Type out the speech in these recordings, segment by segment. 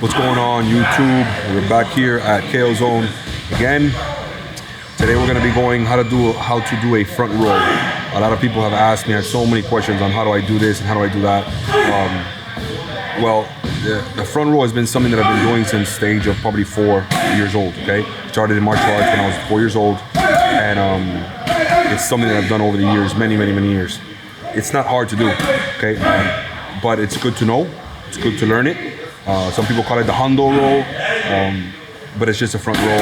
What's going on, YouTube? We're back here at KO Zone again. Today we're going to be going how to do a front roll. A lot of people have asked me, I have so many questions on how do I do this and how do I do that. Well, the front roll has been something that I've been doing since the age of probably 4 years old. Okay, started in martial arts when I was 4 years old, and it's something that I've done over the years, many years. It's not hard to do, okay, but it's good to know. It's good to learn it. Some people call it the Hondo roll, but it's just a front roll,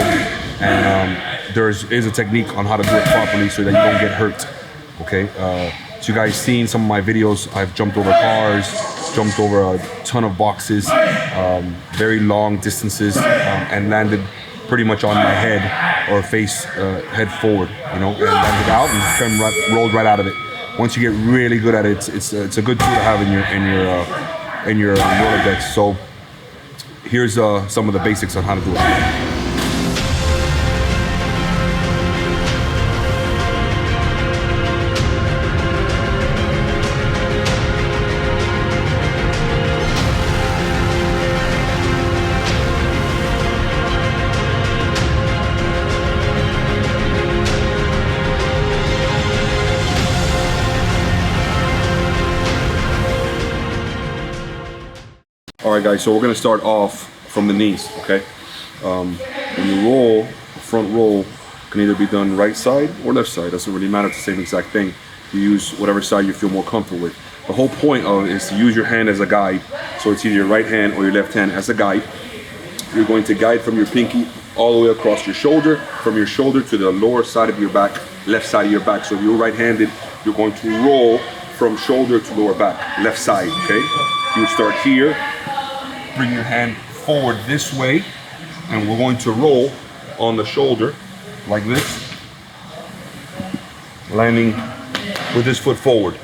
and there is a technique on how to do it properly so that you don't get hurt. Okay, so you guys seen some of my videos. I've jumped over cars, jumped over a ton of boxes, very long distances, and landed pretty much on my head or face, head forward, you know, and landed out and rolled right out of it. Once you get really good at it, it's a good tool to have in your Rolodex. So here's some of the basics on how to do it. All right, guys, so we're gonna start off from the knees, okay? When you roll, the front roll can either be done right side or left side. Doesn't really matter, it's the same exact thing. You use whatever side you feel more comfortable with. The whole point of it is to use your hand as a guide. So it's either your right hand or your left hand as a guide. You're going to guide from your pinky all the way across your shoulder, from your shoulder to the lower side of your back, left side of your back. So if you're right-handed, you're going to roll from shoulder to lower back, left side, okay? You start here, bring your hand forward this way, and we're going to roll on the shoulder like this, landing with this foot forward,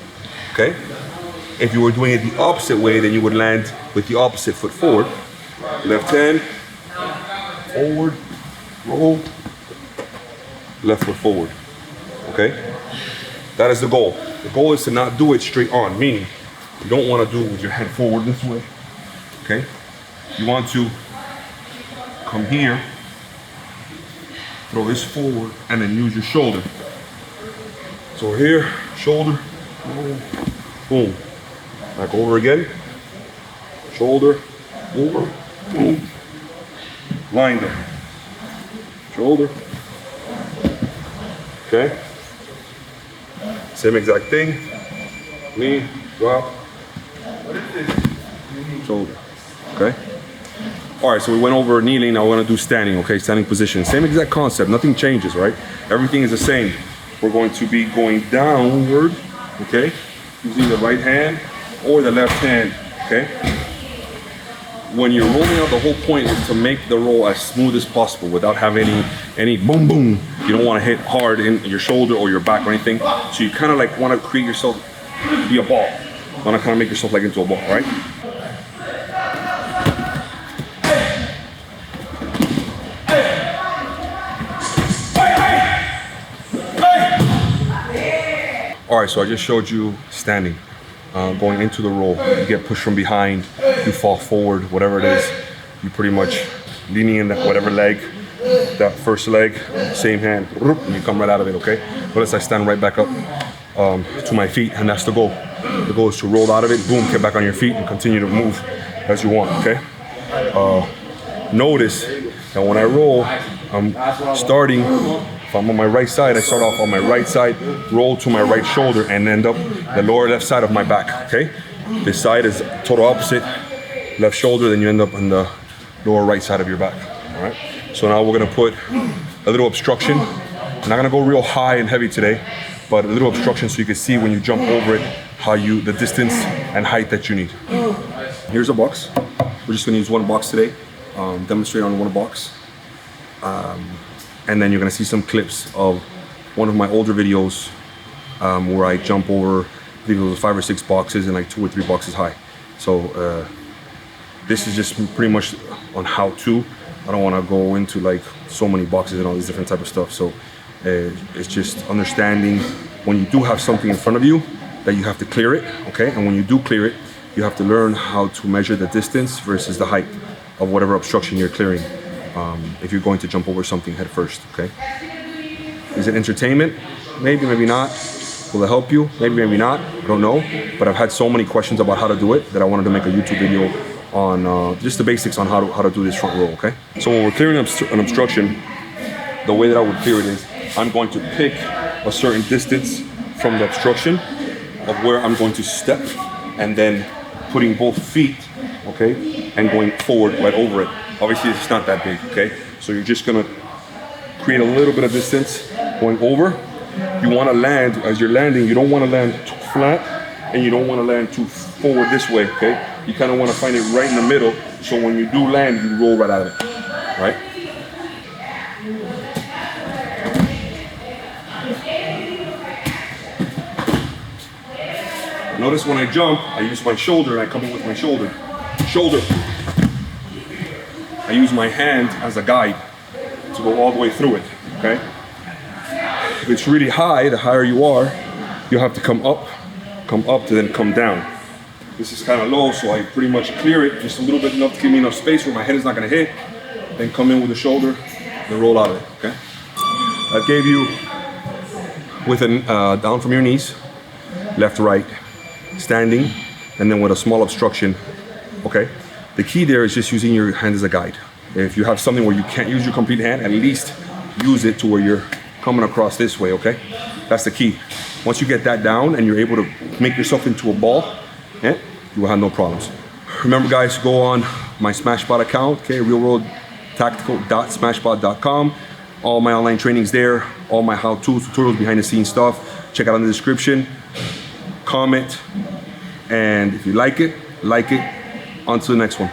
okay? If you were doing it the opposite way, then you would land with the opposite foot forward. Left hand, forward, roll, left foot forward, okay? That is the goal. The goal is to not do it straight on, meaning you don't want to do it with your head forward this way, okay? You want to come here, throw this forward, and then use your shoulder. So here, shoulder, boom. Back over again, shoulder, over, boom. Line them, shoulder, okay? Same exact thing, knee, drop, shoulder, okay? All right, so we went over kneeling, now we're gonna do standing, okay? Standing position, same exact concept, nothing changes, right? Everything is the same. We're going to be going downward, okay? Using the right hand or the left hand, okay? When you're rolling out, the whole point is to make the roll as smooth as possible without having any boom boom. You don't wanna hit hard in your shoulder or your back or anything. So you kinda like wanna create yourself, be a ball. You wanna kinda make yourself like into a ball, right? All right, so I just showed you standing, going into the roll. You get pushed from behind, you fall forward, whatever it is. You pretty much leaning in that whatever leg, that first leg, same hand, and you come right out of it, okay? Notice I stand right back up to my feet, and that's the goal. The goal is to roll out of it, boom, get back on your feet, and continue to move as you want, okay? Notice that when I roll, I'm starting. If I'm on my right side, I start off on my right side, roll to my right shoulder, and end up the lower left side of my back, okay? This side is total opposite, left shoulder, then you end up on the lower right side of your back, all right? So now we're gonna put a little obstruction. I'm not gonna go real high and heavy today, but a little obstruction so you can see when you jump over it, the distance and height that you need. Here's a box. We're just gonna use one box today, demonstrate on one box. And then you're gonna see some clips of one of my older videos where I jump over, I think it was 5 or 6 boxes and like 2 or 3 boxes high. So this is just pretty much on how to. I don't wanna go into like so many boxes and all this different type of stuff. So it's just understanding when you do have something in front of you that you have to clear it, okay? And when you do clear it, you have to learn how to measure the distance versus the height. of whatever obstruction you're clearing if you're going to jump over something head first, okay? Is it entertainment? Maybe, maybe not. Will it help you? Maybe, maybe not. I don't know. But I've had so many questions about how to do it that I wanted to make a YouTube video on just the basics on how to do this front roll, okay? So when we're clearing an obstruction, the way that I would clear it is I'm going to pick a certain distance from the obstruction of where I'm going to step, and then putting both feet, okay, and going forward right over it. Obviously, it's not that big, okay? So you're just gonna create a little bit of distance going over. You wanna land, as you're landing, you don't wanna land too flat, and you don't wanna land too forward this way, okay? You kinda wanna find it right in the middle, so when you do land, you roll right out of it, right? Notice when I jump, I use my shoulder and I come in with my shoulder. Shoulder. I use my hand as a guide to go all the way through it, okay? If it's really high, the higher you are, you'll have to come up to then come down. This is kind of low, so I pretty much clear it just a little bit, enough to give me enough space where my head is not gonna hit, then come in with the shoulder, then roll out of it, okay? I gave you with an down from your knees, left, right, standing, and then with a small obstruction, okay? The key there is just using your hand as a guide. If you have something where you can't use your complete hand, at least use it to where you're coming across this way, okay? That's the key. Once you get that down and you're able to make yourself into a ball, you will have no problems. Remember guys, go on my Smashbot account, okay? realworldtactical.smashbot.com. All my online trainings there, all my how-to tutorials, behind the scenes stuff. Check out in the description. Comment, and if you like it, like it. On to the next one.